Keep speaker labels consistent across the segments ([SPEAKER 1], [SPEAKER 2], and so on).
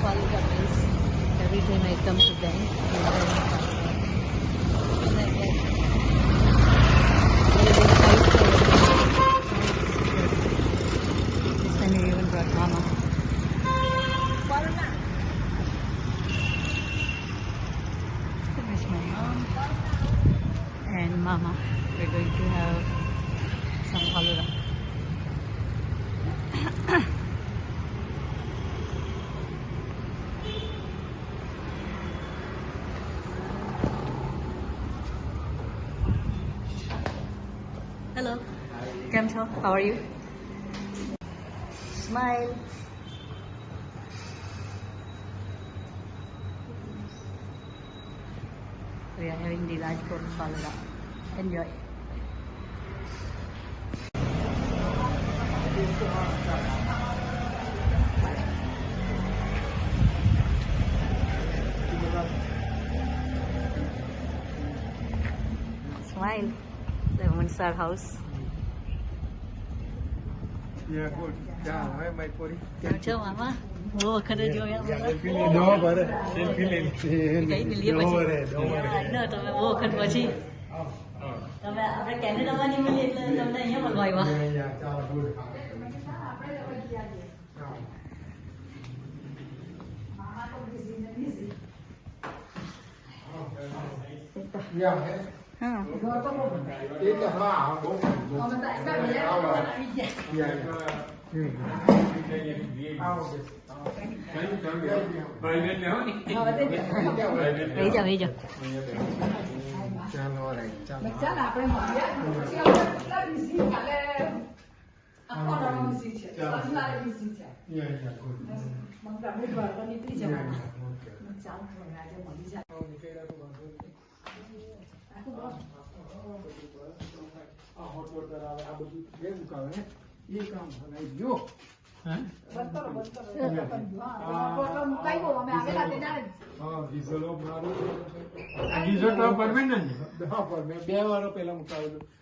[SPEAKER 1] Faluda place. Every time I come to them, this time we even brought Mama. This is my mom and Mama. We're going to have some Faluda. Hello. Kem Cho, how are you? Smile. We are having the Rajkot Faluda. Enjoy. Smile. The Munsar house.
[SPEAKER 2] Yeah, good. Yeah, my body.
[SPEAKER 1] Kem Cho, Mama. Oh, kada jo ya.
[SPEAKER 2] No, but
[SPEAKER 1] Kay miliye પછી. ના તમે બહુ વખત પછી તમે આપણે કેનેડામાં નહીં મળી એટલે તમને અહીંયા મળવા આવ્યા.
[SPEAKER 2] Yeah.
[SPEAKER 1] હા. રહી જાઓ.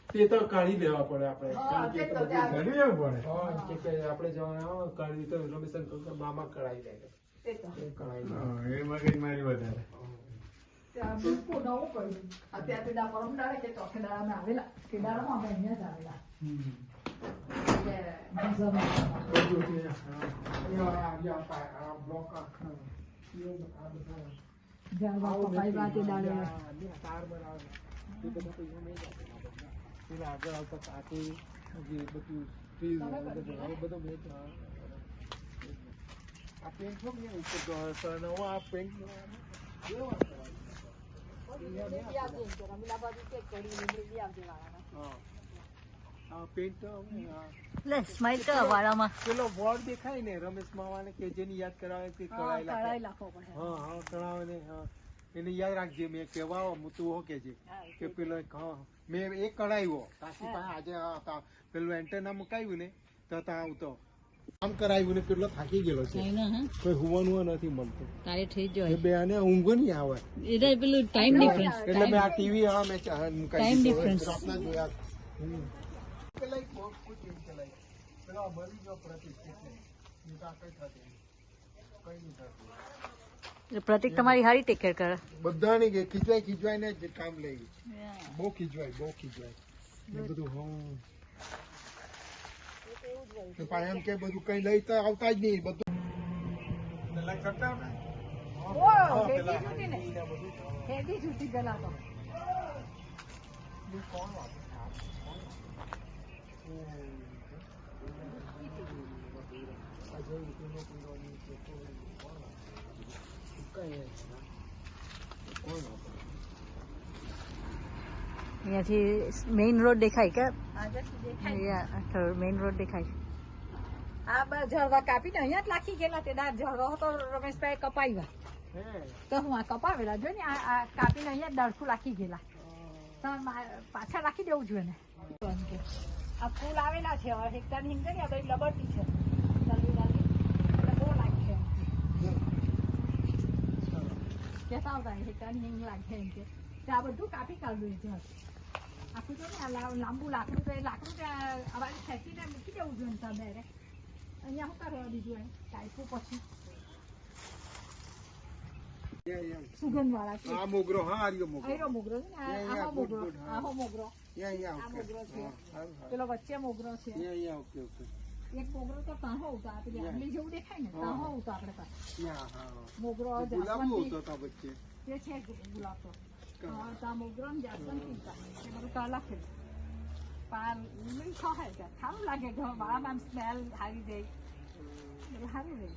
[SPEAKER 2] તે તો કાઢી દેવા પડે આપણે આપણે જવાના કાઢી તો રમેશ મામા કઢાઈ જાય એમાં કઈ મારી વધારે આગળ આવતા કાકી જે બધું બધું આ પેન્ટ છો ને ઉપર નવો આ પેન્ટ
[SPEAKER 1] લે સ્માઈલ કરો વાળામાં.
[SPEAKER 2] પેલો બોર્ડ દેખાય ને રમેશ મામાને કે જેને યાદ કરાવે તે કઢાઈ કઢાવે ને એને યાદ રાખજે મેં કેવા હું તું હો કે પેલો મેં એક કઢાવ્યો કાશી પાસે આજે પેલું એન્ટેના મુકાયું ને તો ત્યાં આવતો કામ કરાવ્યું ને કેટલો થાકી ગયેલો છે કોઈ હુવાનું નથી મળતું
[SPEAKER 1] તારે થઈ જાય
[SPEAKER 2] બે આને ઊંઘ નહીં આવે
[SPEAKER 1] એટલે પેલું ટાઈમ ડિફરન્સ
[SPEAKER 2] એટલે મેં આ ટીવી હા મેં
[SPEAKER 1] ટાઈમ ડિફરન્સ
[SPEAKER 2] રાતના જોયા પેલા પેલો મરી ગયો પ્રતિક
[SPEAKER 1] પ્રતિક તમારી હારી ટેક કેર કરે
[SPEAKER 2] બધાની ખીચવાય ને કામ લઈ બહુ ખીચવાય બધું એમ કે બધું કઈ લઈ તો આવતા જ નહીં બધું
[SPEAKER 1] અહીંયાથી મેઇન રોડ દેખાય કે મેઇન રોડ દેખાય.
[SPEAKER 3] આ ઝાડવા કાપીને અહીંયા જ લાખી ગયેલા તે ઝાડવા હતો રમેશભાઈ કપાવ્યા તો હું આ કપાવેલા જો ને આ કાપીને અહીંયા જ દડખું લાખી ગયેલા તો પાછા રાખી દેવું જોઈએ ને. આ ફૂલ આવેલા છે હેક્ટર હિંગ છે ને આ બધી લબડતી છે બહુ લાગે કેતા આવતા હેક્ટર હિંગ લાગે એમ કે આ બધું કાપી કાઢવું છે આખું તો ને આ લાંબુ લાકડું તો એ લાકડું અમારે ખેંચીને મૂકી દેવું જોઈએ ને તમે અહીંયા શું કરવા દીધું એ ટાઈપું પછી સુગંધ વાળા છે.
[SPEAKER 2] આ મોગરો, હા આર્યો મોગરો.
[SPEAKER 3] આયરો મોગરો છે ને, આહો મોગરો, આહો મોગરો, આ મોગરો છે, પેલો વચ્ચે મોગરો છે.
[SPEAKER 2] Okay okay.
[SPEAKER 3] એક મોગરો તો તાહો ઉતા, પેલી આંબલી જેવું દેખાય ને, તાહો ઉતા આપણે પાસે.
[SPEAKER 2] હા.
[SPEAKER 3] મોગરો
[SPEAKER 2] ગુલાબો
[SPEAKER 3] જાસ્વંતી
[SPEAKER 2] હતો તા વચ્ચે.
[SPEAKER 3] તે છે ગુલાબ તો. હા, તા મોગરો ને જાસ્વંતી ઉતા. એ બધું કાલા છે. પાન લીલી ખાય છે. સારું લાગે ઘર વાળામાં સ્મેલ સારી દે. બધું સારું રહે.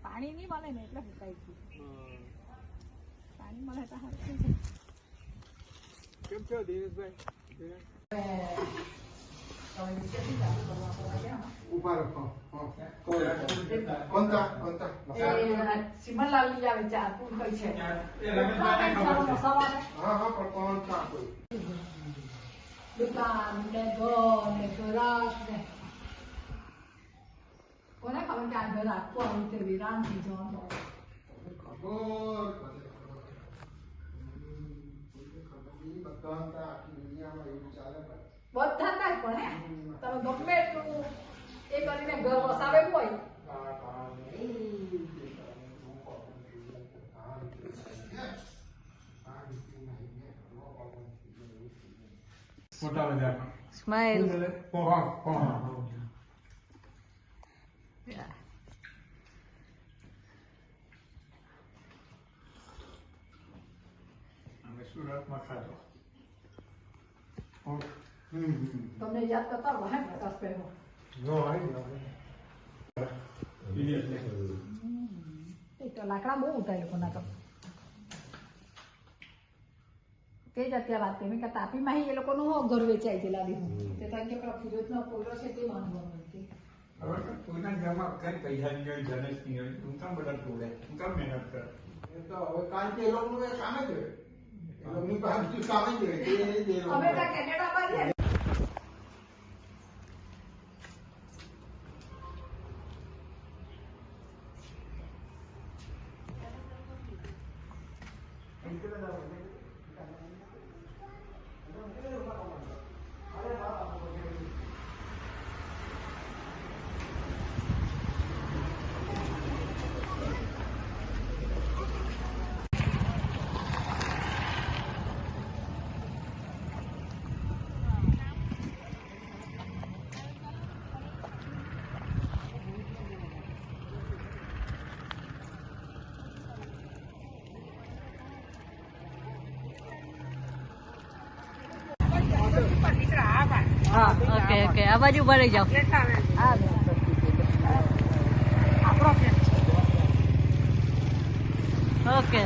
[SPEAKER 3] પાણી નહીં મળે ને એટલે સુકાઈ ગયું. પાણી મળે તો સારું થઈ જાય.
[SPEAKER 2] કેમ છો દિનેશભાઈ? ઉભા રહો. કોણતા?
[SPEAKER 3] સિમરલાલ ની આવે ચા તું કઈ છે?
[SPEAKER 2] હા પણ કોણતા કોઈ?
[SPEAKER 3] દુકાન ને ઘર ને ઘરાક ને કોને ખબર કે આ ઘર આખું આવું તે વિરામ થઈ જવાનું. બધા થાય પણ હે તમે ગમે એટલું એ કરીને ઘર વસાવેલું હોય.
[SPEAKER 1] Smile.
[SPEAKER 3] તમને યાદ કરતા રહો હે પ્રકાશ પહેલો. એ તો લાકડા બહુ ઉતારે લોકોના તો. કે જ અત્યારે વાત કરી કે તાપીમાં એ લોકોનું ઘર વેચાઈ ગયેલા દીધું તે કારણ કે પેલા ફિરોજનો પોલો છે તે વાંધો નથી.
[SPEAKER 4] હવે તો કોઈના ઘરમાં કઈ પૈસા ની હોય જનસ ની હોય તું કામ બધા તોડે તું કામ મહેનત કરે
[SPEAKER 2] એ તો હવે કારણ કે એ લોકોનું એ કામ જ હોય. એ લોકોની પાસે બીજું કામ જ હોય.
[SPEAKER 3] અમે ત્યાં કેનેડામાં છે.
[SPEAKER 1] હા, ઓકે ઓકે, આ બાજુ ભરી જાઓ. ઓકે.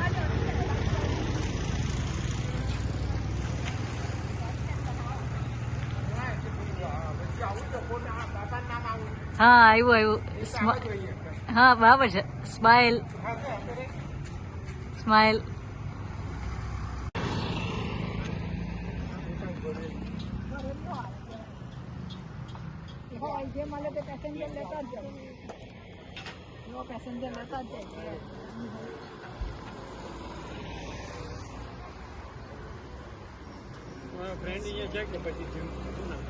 [SPEAKER 1] હા, આવ્યું. હા, બરાબર છે. સ્માઇલ. સ્માઇલ.
[SPEAKER 3] જે મળે તે પેસેન્જર લેતા જ જાય. એવો પેસેન્જર લેતા જ જાય.
[SPEAKER 2] ફ્રેન્ડ અહીંયા છે કે પછી શું ના